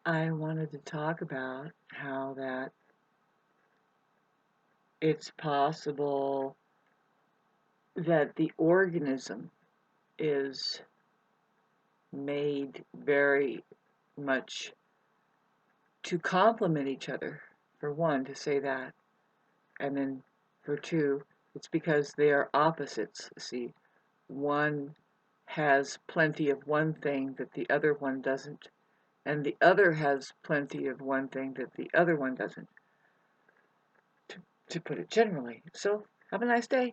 I wanted to talk about how that it's possible that the organism is made very much to complement each other, for one, to say that. And then for two, it's because they are opposites. See, one has plenty of one thing that the other one doesn't, and the other has plenty of one thing that the other one doesn't, to put it generally. So, have a nice day.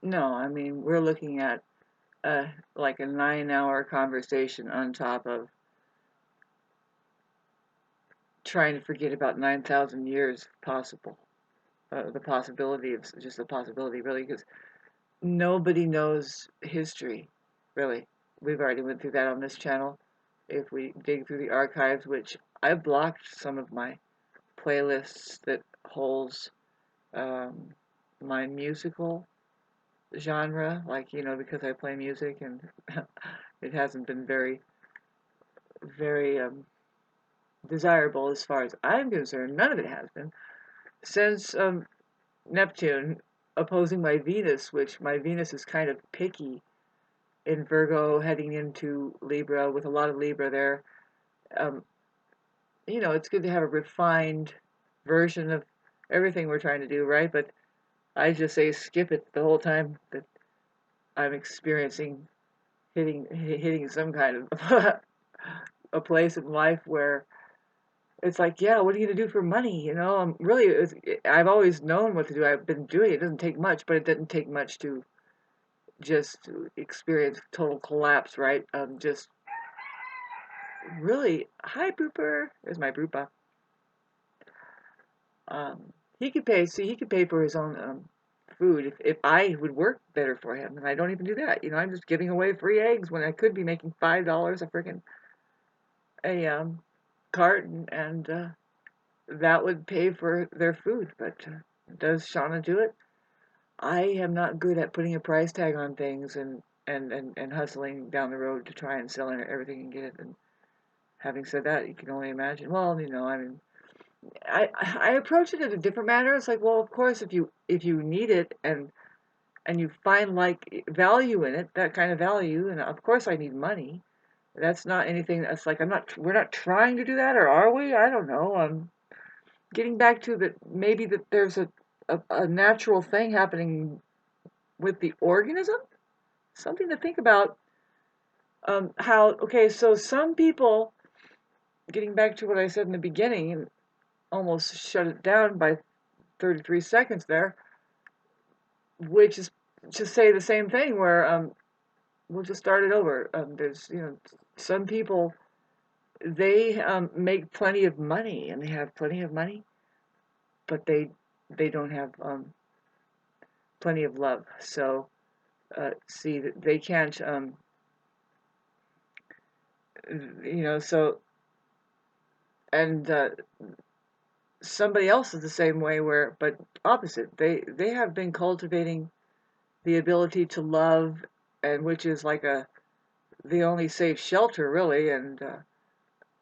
No, I mean, we're looking at like a 9-hour conversation on top of trying to forget about 9,000 years possible. The possibility of just the possibility, really, because nobody knows history, really. We've already went through that on this channel. If we dig through the archives, which I blocked some of my playlists that holds um, my musical genre, like, because I play music and it hasn't been very, very desirable as far as I'm concerned. None of it has been since Neptune opposing my Venus, which my Venus is kind of picky in Virgo, heading into Libra with a lot of Libra there. Um, it's good to have a refined version of everything we're trying to do, right? But I just say skip it the whole time that I'm experiencing hitting some kind of a place in life where it's like, yeah, what are you gonna do for money? Really, I've always known what to do. I've been doing it. It doesn't take much, but it doesn't take much to just experience total collapse, right? Just really, hi, Booper. There's my Broopa. He could pay. See, he could pay for his own food if I would work better for him, and I don't even do that. I'm just giving away free eggs when I could be making $5 a freaking a carton, and that would pay for their food. But does Shauna do it? I am not good at putting a price tag on things and hustling down the road to try and sell everything and get it. And having said that, you can only imagine. Well, I mean, I approach it in a different manner. It's like, well, of course, if you need it and you find like value in it, that kind of value, and of course I need money. That's not anything that's like we're not trying to do that, or are we? I don't know. Getting back to that, maybe that there's a natural thing happening with the organism. Something to think about. How, okay, so some people, getting back to what I said in the beginning, and almost shut it down by 33 seconds there, which is to say the same thing where we'll just start it over. There's, some people, they make plenty of money and they have plenty of money, but they don't have plenty of love. So see, they can't, so, and somebody else is the same way, but opposite. They have been cultivating the ability to love, and which is like the only safe shelter, really, and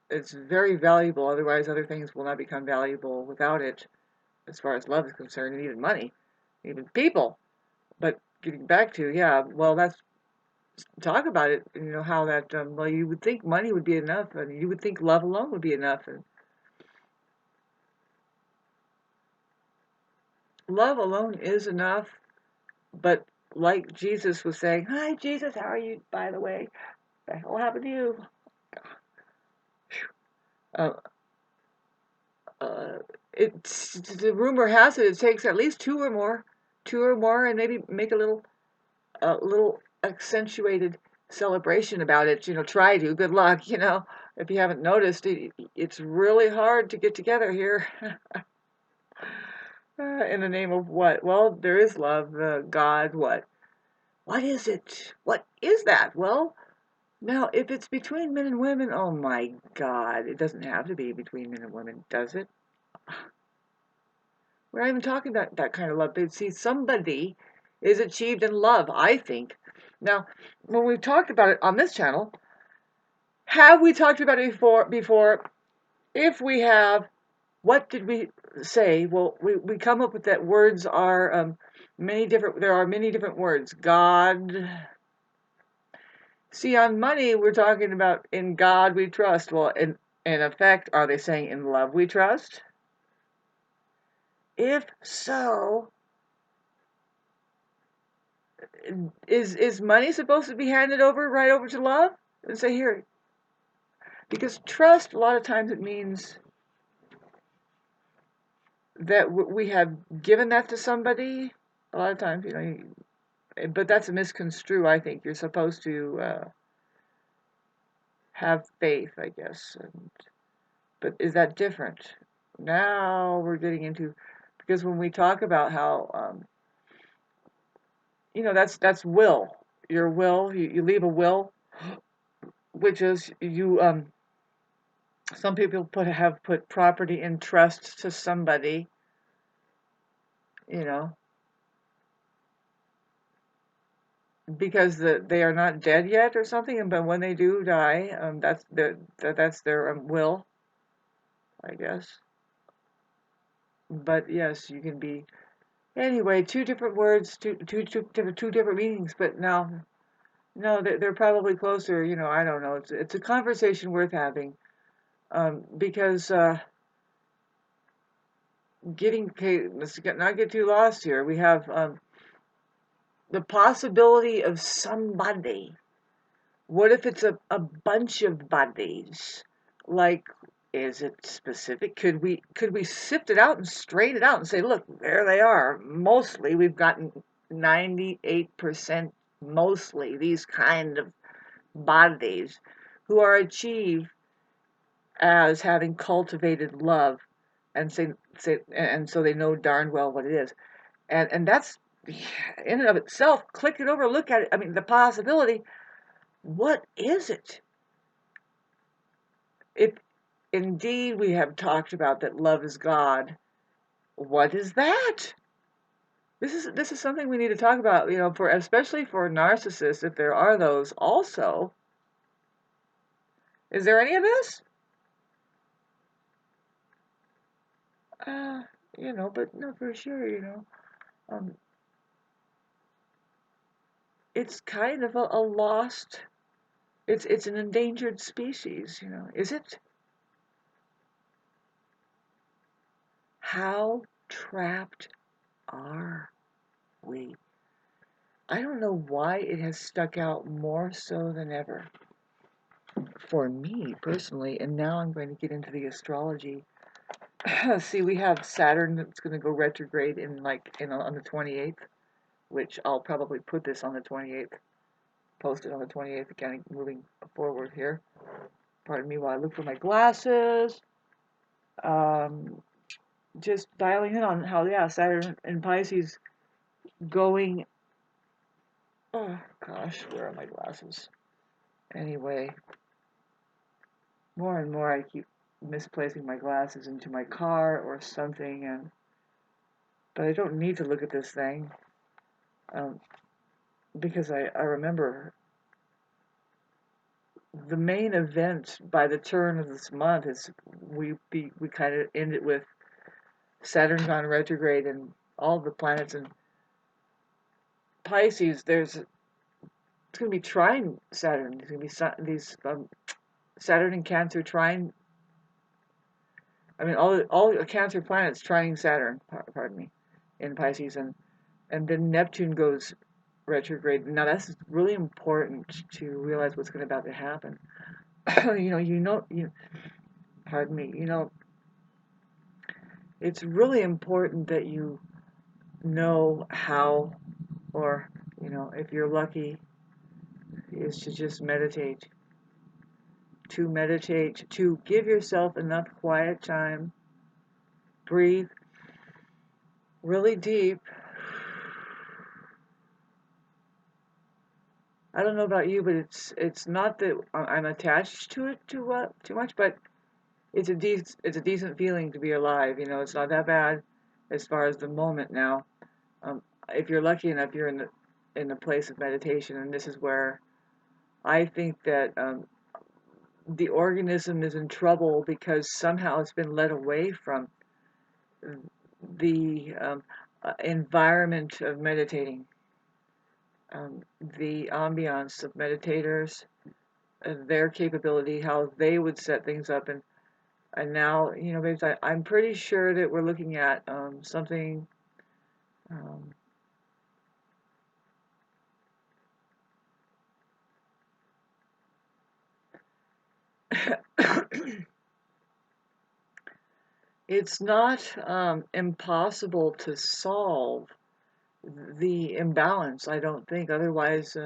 it's very valuable. Otherwise, other things will not become valuable without it, as far as love is concerned, and even money, even people. But getting back to, yeah, well, that's talk about it. How that, well, you would think money would be enough, and you would think love alone would be enough, and love alone is enough. But like Jesus was saying, "Hi, Jesus, how are you? By the way, what the hell happened to you?" Uh, uh, it's the rumor has it takes at least two or more, and maybe make a little accentuated celebration about it. Try to. Good luck. If you haven't noticed, it's really hard to get together here. In the name of what? Well, there is love, God. What? What is it? What is that? Well, now, if it's between men and women, oh my God, it doesn't have to be between men and women, does it? We're not even talking about that kind of love. But see, somebody is achieved in love, I think. Now, when we've talked about it on this channel, have we talked about it before? If we have, what did we say? Well, we come up with that words are there are many different words. God. See, on money, we're talking about in God we trust. Well, in effect, are they saying in love we trust? If so, is money supposed to be handed over right over to love and say here? Because trust, a lot of times it means that we have given that to somebody. A lot of times, but that's a misconstrue. I think you're supposed to have faith, I guess. But is that different? Now we're getting into, because when we talk about how that's will. Your will, you leave a will, which is you some people have put property in trust to somebody, you know, because they are not dead yet or something, but when they do die, that's their will, I guess. But yes, you can be anyway. Two different words, two different meanings. But now, no, they're probably closer. I don't know. It's a conversation worth having, because okay, let's not get too lost here. We have the possibility of somebody. What if it's a bunch of bodies? Like, is it specific? Could we sift it out and strain it out and say, look, there they are. Mostly we've gotten 98% mostly these kind of bodies who are achieved as having cultivated love and and so they know darn well what it is. And that's in and of itself, click it over, look at it. I mean, the possibility, what is it? If indeed we have talked about that love is God, what is that? This is something we need to talk about, for especially for narcissists, if there are those also. Is there any of this? Uh, but no, for sure, um, it's kind of a lost. It's an endangered species, is it? How trapped are we? I don't know why it has stuck out more so than ever for me personally, and now I'm going to get into the astrology. See, we have Saturn that's going to go retrograde on the 28th, which I'll probably put this on the 28th, post it on the 28th, again, moving forward here. Pardon me while I look for my glasses. Um, just dialing in on how, yeah, Saturn and Pisces going. Oh gosh, where are my glasses? Anyway, more and more I keep misplacing my glasses into my car or something, but I don't need to look at this thing, because I remember the main event by the turn of this month is we kind of end it with Saturn gone retrograde and all the planets in Pisces. It's going to be trine Saturn. There's going to be these Saturn and Cancer trine. I mean, all the Cancer planets trining Saturn. Pardon me, in Pisces, and then Neptune goes retrograde. Now that's really important to realize what's going to about to happen. Pardon me. It's really important that you know how, or if you're lucky, is to just meditate. To meditate, to give yourself enough quiet time, breathe really deep. I don't know about you, but it's not that I'm attached to it too much, but it's a decent feeling to be alive. It's not that bad as far as the moment now. If you're lucky enough, you're in in the place of meditation, and this is where I think that the organism is in trouble because somehow it's been led away from the environment of meditating, the ambiance of meditators, their capability, how they would set things up, and now, babes, I'm pretty sure that we're looking at something. Um, it's not impossible to solve the imbalance, I don't think. Otherwise,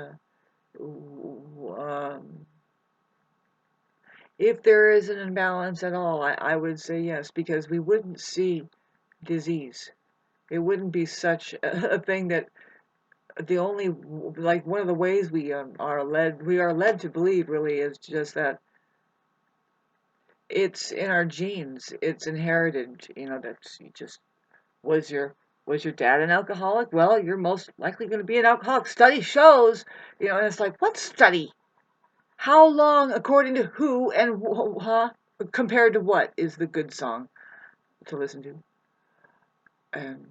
if there is an imbalance at all, I would say yes, because we wouldn't see disease. It wouldn't be such a thing that the only, like, one of the ways we are led to believe, really, is just that it's in our genes, it's inherited. That's you just was your was your dad an alcoholic? Well, you're most likely going to be an alcoholic. Study shows, and it's like, what study? How long, according to who, and huh? Compared to what is the good song to listen to? And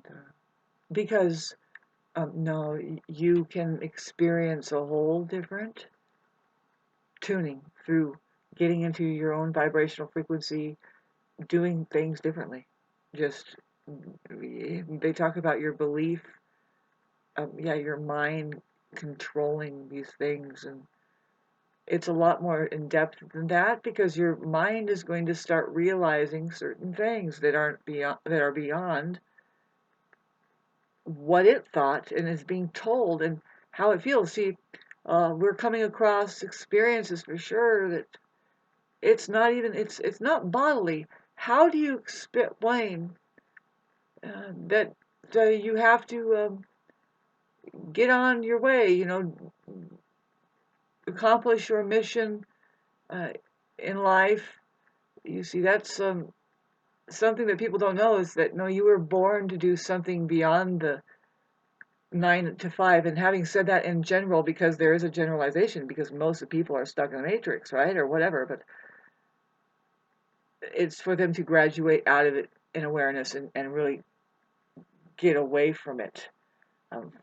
because no, you can experience a whole different tuning through getting into your own vibrational frequency, doing things differently. Just they talk about your belief, yeah, your mind controlling these things, and it's a lot more in depth than that because your mind is going to start realizing certain things that are beyond what it thought and is being told and how it feels. See, we're coming across experiences for sure that it's not bodily. How do you explain that you have to get on your way, accomplish your mission uh, in life? You see, that's something that people don't know is that no, you were born to do something beyond the 9 to 5. And having said that in general, because there is a generalization, because most of the people are stuck in the matrix, right, or whatever, but it's for them to graduate out of it in awareness and really get away from it.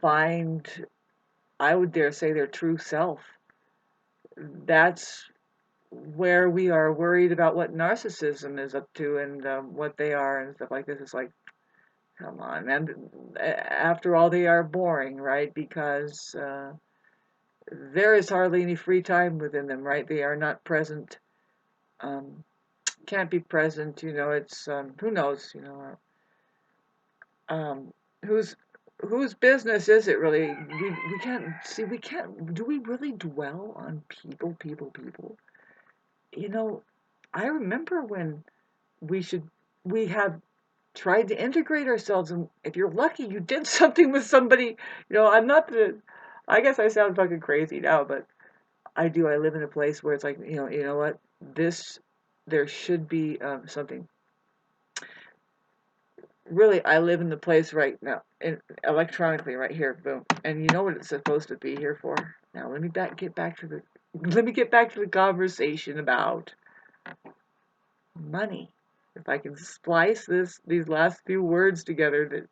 Find, I would dare say, their true self. That's where we are worried about what narcissism is up to and what they are and stuff like this. It's like, come on, man. After all, they are boring, right? Because there is hardly any free time within them, right? They are not present. Um, can't be present. It's who knows. Um, whose whose business is it really? We can't see. We can't. Do we really dwell on people, people, people? I remember when we should we have tried to integrate ourselves, and if you're lucky, you did something with somebody. I'm not the. I guess I sound fucking crazy now, but I do. I live in a place where it's like, you know what? There should be something. Really, I live in the place right now, electronically right here, boom. And you know what it's supposed to be here for? Now let me get back to the conversation about money. If I can splice these last few words together, that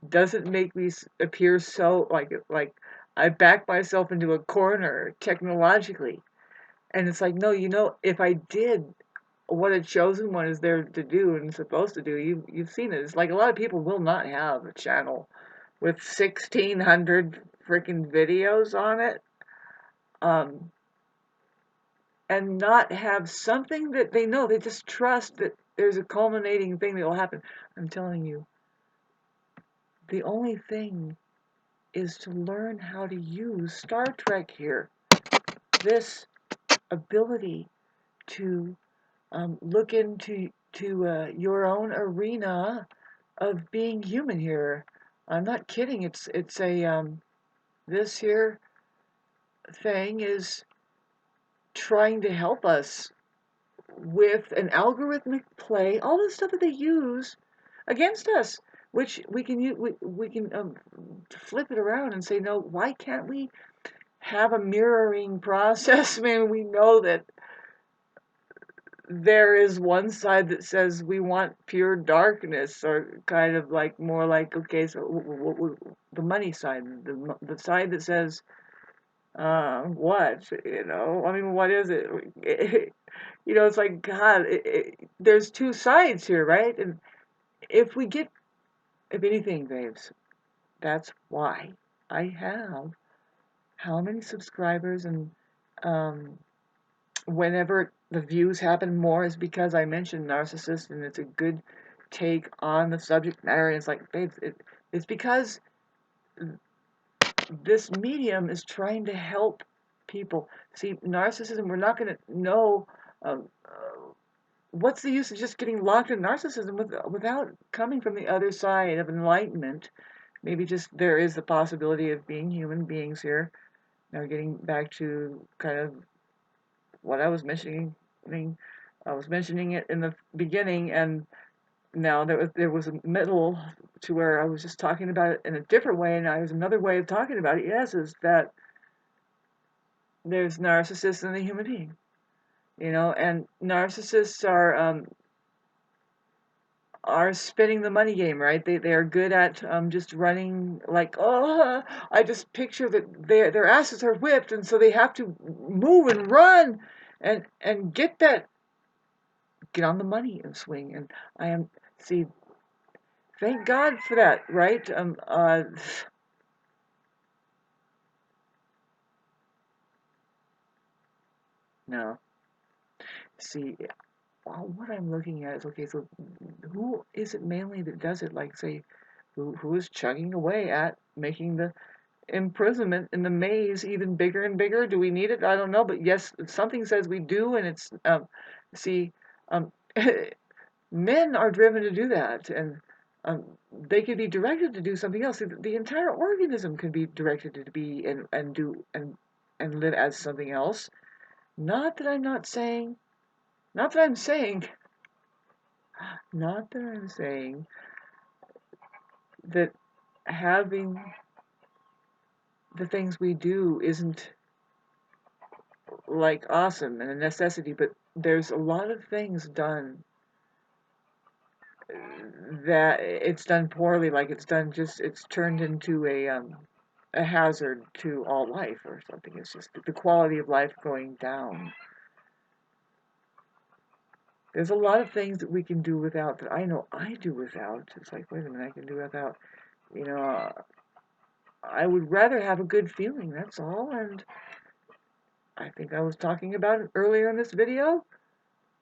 doesn't make me appear so like I back myself into a corner technologically. And it's like, no, if I did what a chosen one is there to do and supposed to do, you've seen it. It's like a lot of people will not have a channel with 1,600 freaking videos on it, um, and not have something that they know. They just trust that there's a culminating thing that will happen. I'm telling you, the only thing is to learn how to use Star Trek here. This ability to look into your own arena of being human here. I'm not kidding. It's a this here thing is trying to help us with an algorithmic play, all the stuff that they use against us. which we can use, we can flip it around and say, no, why can't we have a mirroring process? I mean, we know that there is one side that says we want pure darkness, or kind of like more like, okay, so the money side, the side that says what, I mean, what is it? It's like, God, there's two sides here, right? And if we get, if anything, babes, that's why I have how many subscribers, and um, whenever the views happen more is because I mentioned narcissist, and it's a good take on the subject matter. And it's like, babes, it's because this medium is trying to help people. See, narcissism, we're not going to know. What's the use of just getting locked in narcissism without coming from the other side of enlightenment? Maybe just there is the possibility of being human beings here. Now, getting back to kind of what I was mentioning. I was mentioning it in the beginning, and now there was a middle to where I was just talking about it in a different way, and there's another way of talking about it. Yes, is that there's narcissists in the human being, and narcissists are spinning the money game, right? They are good at just running, like, oh, I just picture that their asses are whipped, and so they have to move and run and get on the money and swing. And I am, see, thank God for that, right? No, see, what I'm looking at is, okay, so who is it mainly that does it? Like, say, who is chugging away at making the imprisonment in the maze even bigger and bigger? Do we need it? I don't know, but yes, something says we do, and it's see, um, men are driven to do that, and they could be directed to do something else. The entire organism could be directed to be and do and live as something else. Not that I'm not saying, not that I'm saying, not that I'm saying that having the things we do isn't like awesome and a necessity, but there's a lot of things done that it's done poorly, like it's turned into a hazard to all life or something. It's just the quality of life going down. There's a lot of things that we can do without, that I know I do without. It's like, wait a minute, I can do without, you know, I would rather have a good feeling, that's all. And I think I was talking about it earlier in this video.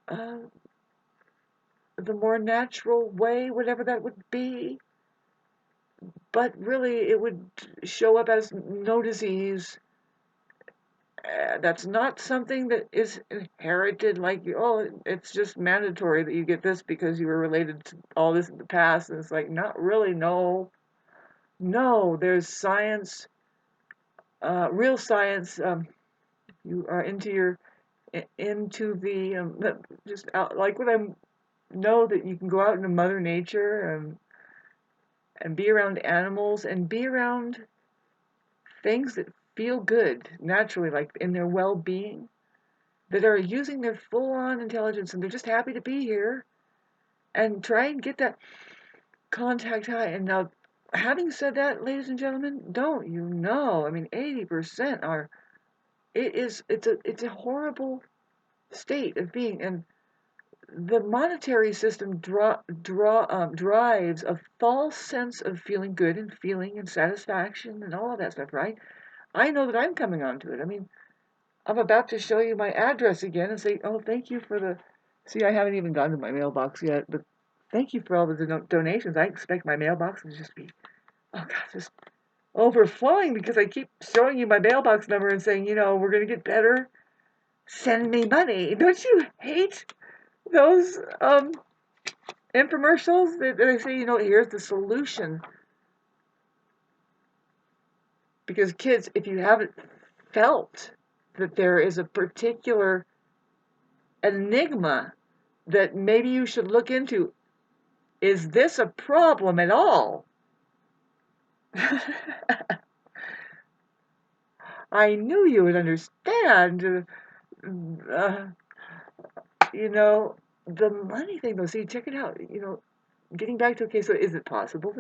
Uh, the more natural way, whatever that would be. But really, it would show up as no disease. That's not something that is inherited, like, oh, it's just mandatory that you get this because you were related to all this in the past. And it's like, not really, no. No, there's science, real science. You are into just out, like what I know, that you can go out into Mother Nature and be around animals and be around things that feel good naturally, like in their well-being, that are using their full-on intelligence, and they're just happy to be here, and try and get that contact high. And now, having said that, ladies and gentlemen, don't you know, I mean, 80% are, it's a horrible state of being. And the monetary system drives a false sense of feeling good and feeling and satisfaction and all of that stuff, right? I know that I'm coming onto it. I mean, I'm about to show you my address again and say, oh, thank you for the. See, I haven't even gotten to my mailbox yet, but thank you for all the donations. I expect my mailbox to just be, oh God, just overflowing, because I keep showing you my mailbox number and saying, we're going to get better. Send me money. Don't you hate those infomercials that they say, here's the solution? Because kids, if you haven't felt that there is a particular enigma that maybe you should look into, Is this a problem at all? I knew you would understand. Uh, you know, the money thing though, see, check it out. Getting back to, okay, so is it possible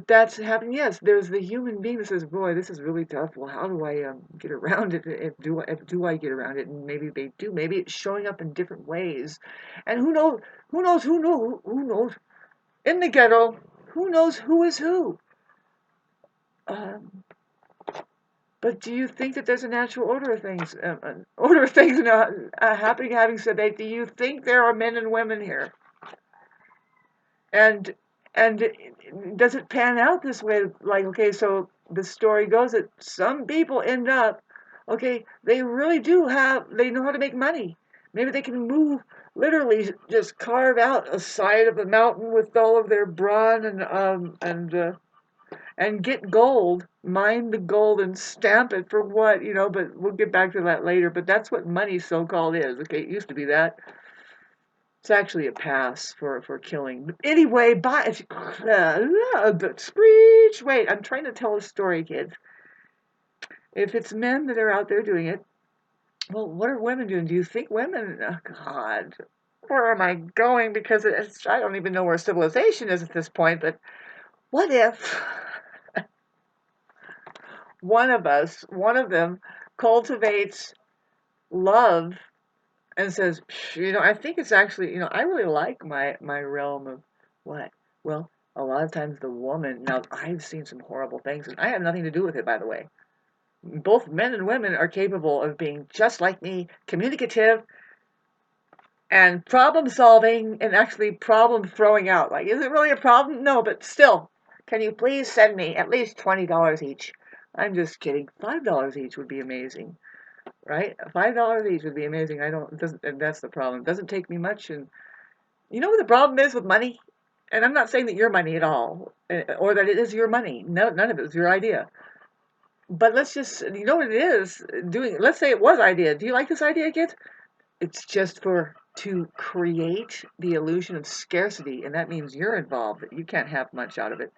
that's happening? Yes, there's the human being that says, boy, this is really tough. Well, how do I get around it? If do I get around it? And maybe they do. Maybe it's showing up in different ways. And who knows, who knows in the ghetto, who knows who is who? Um, but do you think that there's a natural order of things? Happening. Having said that, do you think there are men and women here? And and does it pan out this way? Like, okay, so the story goes that some people end up, okay, they really they know how to make money. Maybe they can move, literally just carve out a side of a mountain with all of their brawn and get gold, mine the gold and stamp it for what. But we'll get back to that later. But that's what money so-called is. Okay, it used to be that. It's actually a pass for killing. But anyway, screech. Wait, I'm trying to tell a story, kids. If it's men that are out there doing it, well, what are women doing? Do you think women? Oh God, where am I going? Because I don't even know where civilization is at this point. But what if one of them, cultivates love and says, I think it's actually, I really like my realm of what? Well, a lot of times the woman, now I've seen some horrible things, and I have nothing to do with it, by the way. Both men and women are capable of being just like me, communicative and problem solving and actually problem throwing out. Like, is it really a problem? No, but still, can you please send me at least $20 each? I'm just kidding. $5 each would be amazing, right? $5 each would be amazing. And that's the problem. It doesn't take me much. And you know what the problem is with money? And I'm not saying that your money at all, or that it is your money. No, none of it was your idea. But let's just, you know what it is doing. Let's say it was idea. Do you like this idea, kids? It's just to create the illusion of scarcity, and that means you're involved. That you can't have much out of it,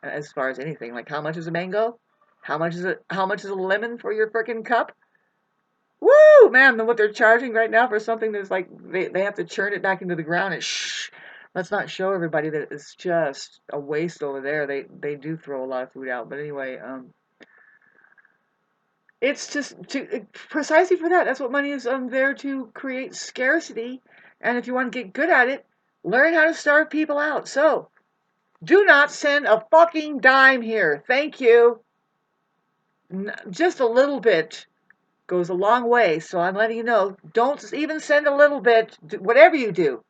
as far as anything. Like, how much is a mango? How much is it? How much is a lemon for your frickin' cup? Woo, man! What they're charging right now for something that's like they have to churn it back into the ground. And shh, let's not show everybody that it's just a waste over there. They do throw a lot of food out, but anyway, it's just precisely for that. That's what money is there to create scarcity. And if you want to get good at it, learn how to starve people out. So do not send a fucking dime here. Thank you. Just a little bit goes a long way. So I'm letting you know. Don't even send a little bit. Whatever you do.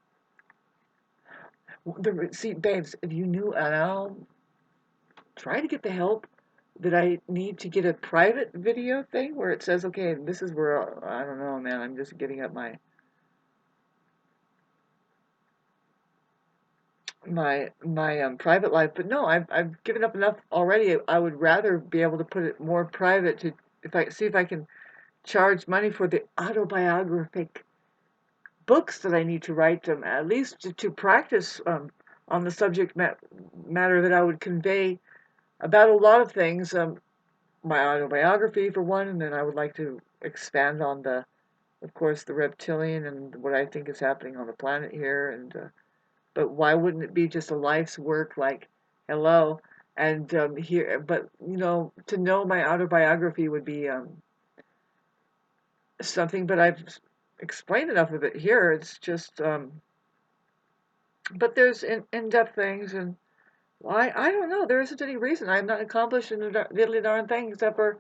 See, babes, if you knew, and I'll try to get the help that I need to get a private video thing where it says, okay, this is where, I don't know, man, I'm just getting up my private life. But no, I've given up enough already. I would rather be able to put it more private to if I can charge money for the autobiographic books that I need to write, at least to practice on the matter that I would convey about a lot of things. My autobiography for one, and then I would like to expand on of course, the reptilian and what I think is happening on the planet here. And but why wouldn't it be just a life's work? Like, hello, and here, but to know my autobiography would be something. But I've explained enough of it here. It's just, but there's in-depth things, and why I don't know. There isn't any reason I'm not accomplishing a diddly darn thing except for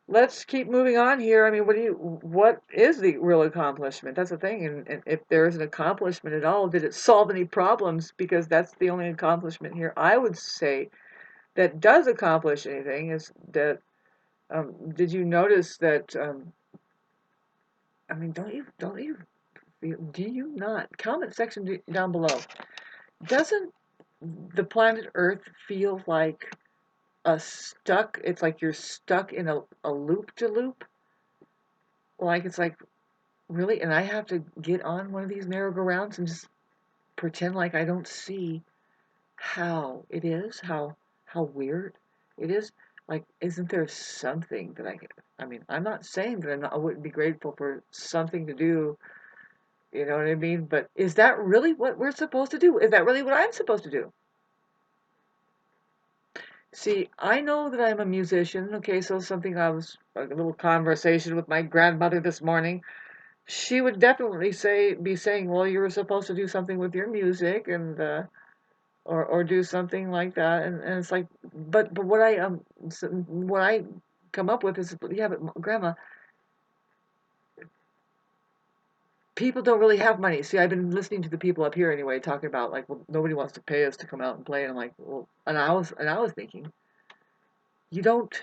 let's keep moving on here. I mean, what is the real accomplishment? That's the thing. And if there is an accomplishment at all, did it solve any problems? Because that's the only accomplishment here. I would say that does accomplish anything is that, did you notice that, I mean, do you not? Comment section down below. Doesn't the planet Earth feel like it's like you're stuck in a loop-de-loop? Like, it's like, really? And I have to get on one of these merry-go-rounds and just pretend like I don't see how it is, how weird it is. Like, isn't there something that I mean, I'm not saying that I wouldn't be grateful for something to do, you know what I mean? But is that really what we're supposed to do? Is that really what I'm supposed to do? See, I know that I'm a musician. Okay, so something I was like a little conversation with my grandmother this morning. She would definitely be saying, "Well, you were supposed to do something with your music, and or do something like that." And it's like, but what I come up with is, yeah, but Grandma, people don't really have money. See, I've been listening to the people up here anyway talking about like, well, nobody wants to pay us to come out and play, and I'm like, well, and I was thinking, you don't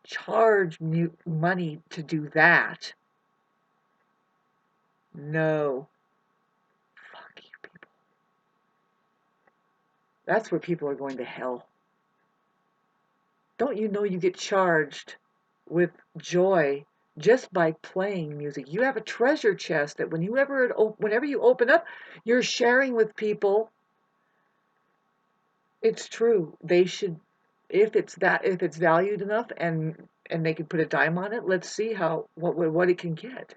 charge money to do that. No, fuck you people. That's where people are going to hell. Don't you know you get charged with joy just by playing music? You have a treasure chest that whenever you open up, you're sharing with people. It's true. They should, if it's valued enough and they can put a dime on it, let's see what it can get.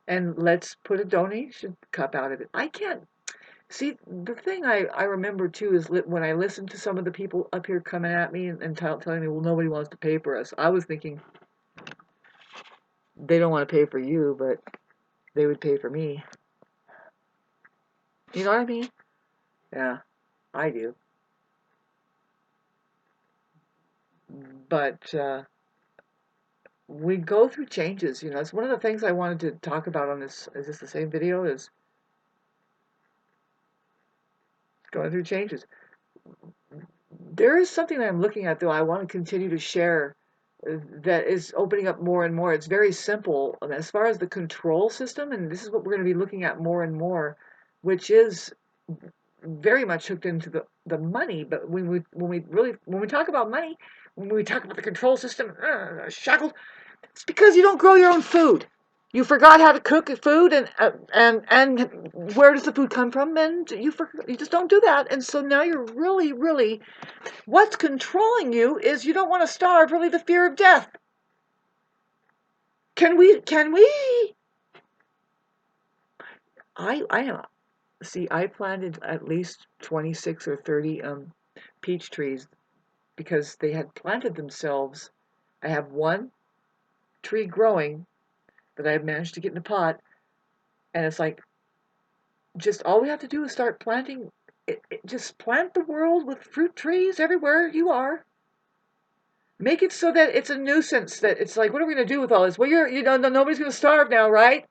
And let's put a donation cup out of it. I can't see the thing I remember too is when I listened to some of the people up here coming at me and telling me, well, nobody wants to pay for us. I was thinking, they don't want to pay for you, but they would pay for me. You know what I mean? Yeah, I do. But we go through changes. You know, it's one of the things I wanted to talk about on this. Is this the same video? Is going through changes. There is something that I'm looking at, though, I want to continue to share that is opening up more and more. It's very simple as far as the control system, and this is what we're going to be looking at more and more, which is very much hooked into the money. But when we talk about money, when we talk about the control system, shackled, it's because you don't grow your own food. You forgot how to cook food, and where does the food come from? And you just don't do that, and so now you're really what's controlling you is you don't want to starve. Really, the fear of death. Can we? Can we? I am. See, I planted at least 26 or 30 peach trees because they had planted themselves. I have one tree growing that I've managed to get in a pot, and it's like just all we have to do is start planting. Just plant the world with fruit trees everywhere you are. Make it so that it's a nuisance. That it's like, what are we going to do with all this? Well, you know, nobody's going to starve now, right?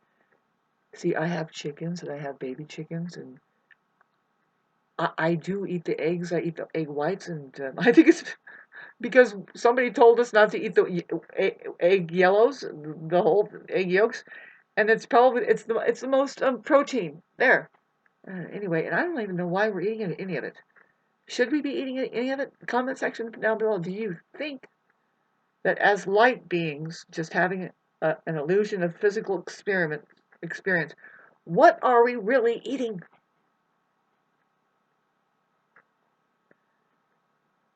See, I have chickens and I have baby chickens, and I do eat the eggs. I eat the egg whites, and I think it's because somebody told us not to eat the egg yellows, the whole egg yolks, and it's the most protein there. Anyway, and I don't even know why we're eating any of it. Should we be eating any of it? Comment section down below. Do you think that as light beings, just having an illusion of physical experience, what are we really eating?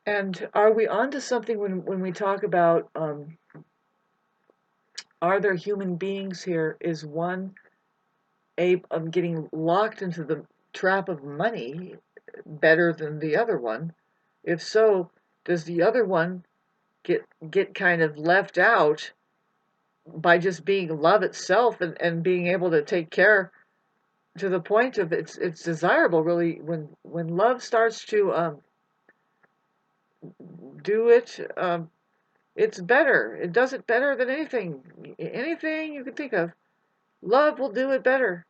And are we onto something when we talk about are there human beings here? Is one of getting locked into the trap of money better than the other one? If so, does the other one get kind of left out by just being love itself and being able to take care to the point of it's desirable really when love starts to do it it's better. It does it better than anything you can think of. Love will do it better.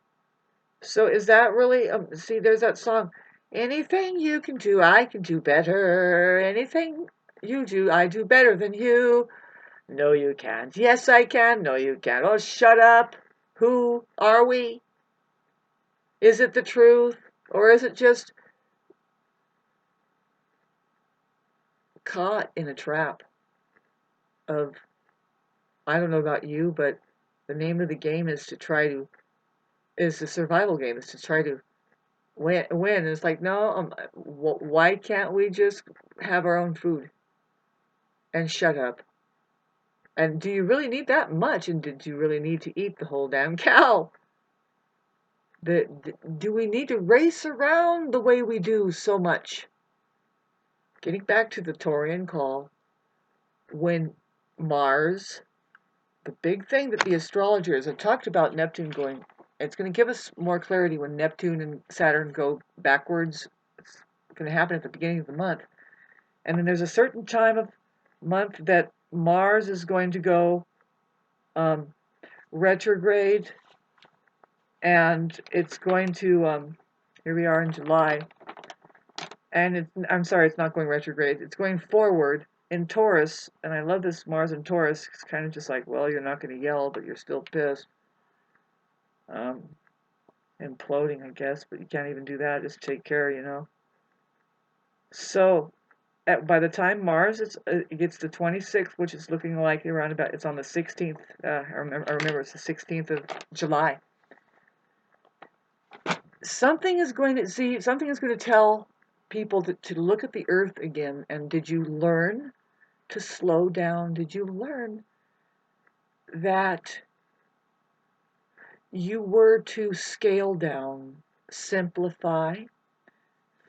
So is that really see there's that song, anything you can do I can do better, anything you do I do better than you. No, you can't. Yes, I can. No, you can't. Oh, shut up. Who are we? Is it the truth? Or is it just caught in a trap of, I don't know about you, but the name of the game is is the survival game, is to try to When it's like, no, why can't we just have our own food and shut up? And do you really need that much? And did you really need to eat the whole damn cow? Do we need to race around the way we do so much? Getting back to the Taurian call, when Mars, the big thing that the astrologers have talked about Neptune going, it's going to give us more clarity when Neptune and Saturn go backwards. It's going to happen at the beginning of the month. And then there's a certain time of month that Mars is going to go um, retrograde, and it's going to, here we are in July, and I'm sorry, it's not going retrograde, it's going forward in Taurus, and I love this Mars in Taurus. It's kind of just like, well, you're not going to yell, but you're still pissed. Um, Imploding, I guess, but you can't even do that, just take care. So, by the time Mars it gets to 26, which is looking like around about, it's on the 16th, I remember it's the 16th of July. Something is going to tell people to look at the earth again. And did you learn to slow down? Did you learn that you were to scale down, simplify,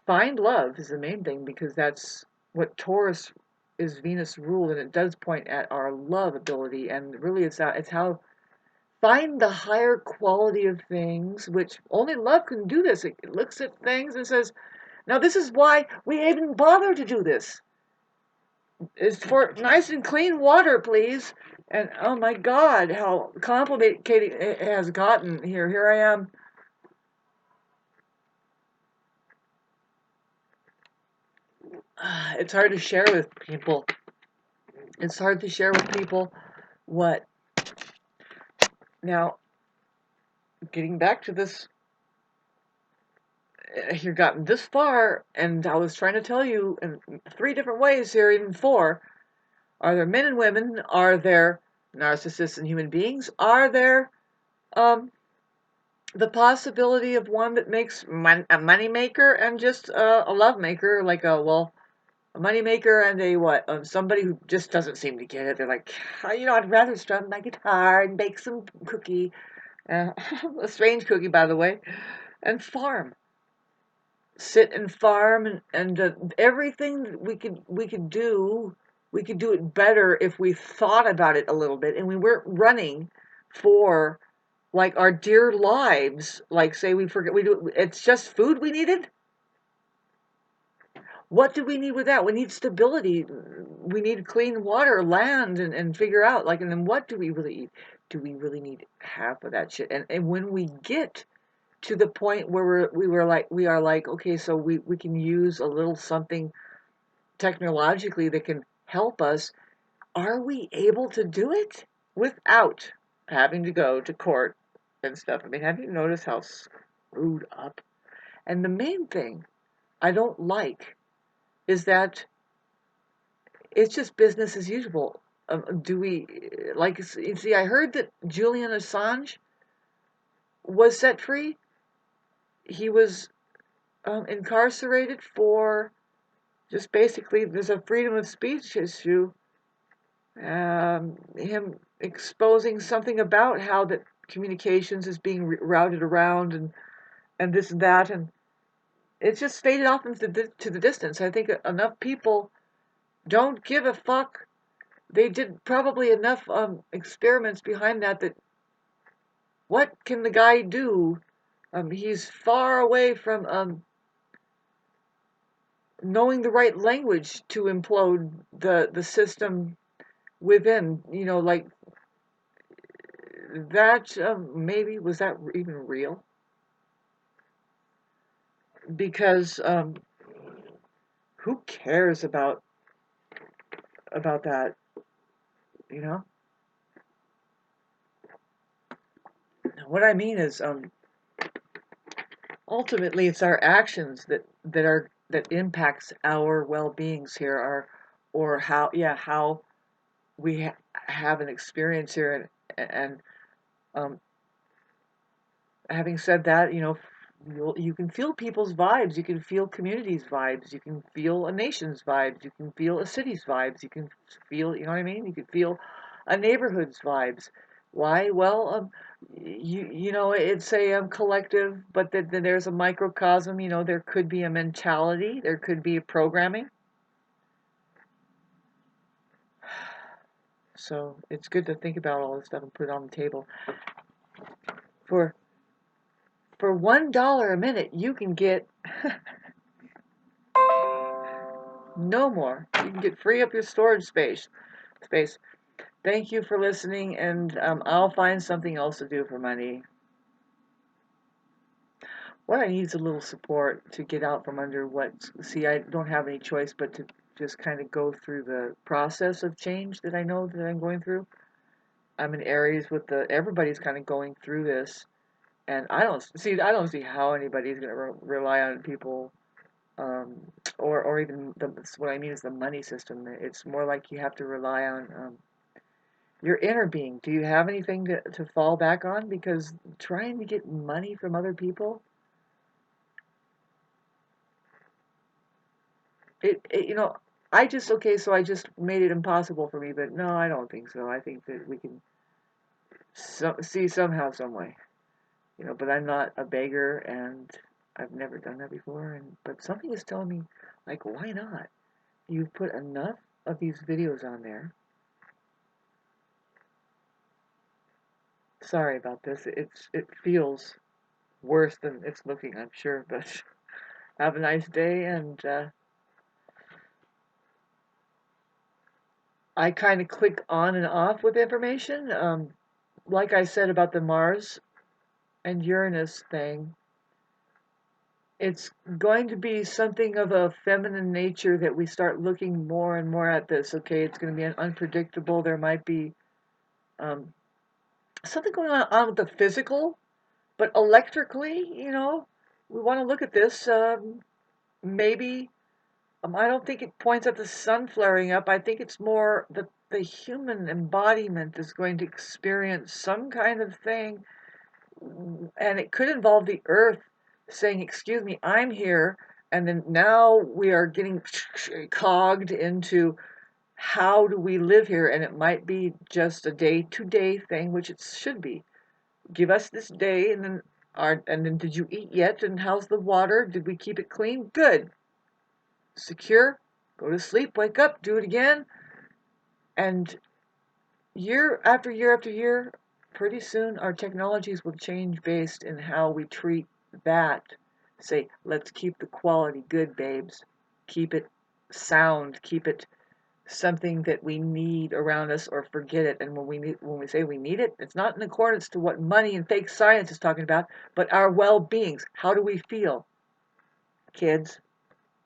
find love is the main thing, because that's what Taurus is, Venus ruled, and it does point at our love ability. And really it's how find the higher quality of things, which only love can do this. It looks at things and says, now this is why we even bother to do this. It's for nice and clean water, please. And oh my God, how complicated it has gotten here. Here I am. It's hard to share with people. It's hard to share with people what. Now, getting back to this, you've gotten this far, and I was trying to tell you in 3 different ways here, even 4. Are there men and women? Are there narcissists and human beings? Are there the possibility of one that makes a money maker and just a love maker, like a money maker and a what? Somebody who just doesn't seem to get it. They're like, I'd rather strum my guitar and bake some cookie, a strange cookie, by the way, and farm, sit and farm, and everything that we could do it better if we thought about it a little bit, and we weren't running for like our dear lives. Like, say we forget, it's just food we needed. What do we need with that? We need stability. We need clean water, land, and figure out, like, and then what do we really eat? Do we really need half of that shit? And when we get to the point where we are like, okay, so we can use a little something technologically that can help us, are we able to do it without having to go to court and stuff? I mean, have you noticed how screwed up? And the main thing I don't like is that it's just business as usual. Do we, like, see, I heard that Julian Assange was set free. He was incarcerated for just basically, there's a freedom of speech issue. Him exposing something about how that communications is being routed around, and this and that, and it's just faded off into to the distance. I think enough people don't give a fuck. They did probably enough experiments behind that what can the guy do? He's far away from knowing the right language to implode the system within. Like that. Maybe was that even real? Because who cares about that? You know. What I mean is, ultimately, it's our actions that impacts our well-beings here, or how we have an experience here, and having said that, You can feel people's vibes. You can feel communities' vibes. You can feel a nation's vibes. You can feel a city's vibes. You can feel, you know what I mean? You can feel a neighborhood's vibes. Why? Well, you know, it's a collective, but then there's a microcosm. You know, there could be a mentality. There could be a programming. So it's good to think about all this stuff and put it on the table. For $1 a minute, you can get no more. You can get free up your storage space. Thank you for listening, and I'll find something else to do for money. What I need is a little support to get out from under what. See, I don't have any choice but to just kind of go through the process of change that I know that I'm going through. I'm in areas with everybody's kind of going through this, and I don't see how anybody's going to rely on people, um, or even what I mean is the money system. It's more like you have to rely on your inner being. Do you have anything to fall back on? Because trying to get money from other people, you know, so I just made it impossible for me, but no, I don't think so. I think that we can see somehow, some way, you know, but I'm not a beggar and I've never done that before. But something is telling me, like, why not? You've put enough of these videos on there. Sorry about this. It feels worse than it's looking, I'm sure, but have a nice day, and I kind of click on and off with information. Like I said about the Mars and Uranus thing, it's going to be something of a feminine nature that we start looking more and more at this. Okay, it's going to be unpredictable. There might be um, something going on with the physical, but electrically, you know, we want to look at this. Maybe I don't think it points at the sun flaring up. I think it's more that the human embodiment is going to experience some kind of thing, and it could involve the earth saying, "Excuse me, I'm here." And then now we are getting cogged into how do we live here, and it might be just a day-to-day thing, which it should be. Give us this day, and then did you eat yet? And how's the water? Did we keep it clean? Good. Secure, go to sleep, wake up, do it again. And year after year after year, pretty soon our technologies will change based in how we treat that. Say, let's keep the quality good, babes. Keep it sound, keep it something that we need around us, or forget it. And when we say we need it, it's not in accordance to what money and fake science is talking about, but our well-beings. How do we feel, kids?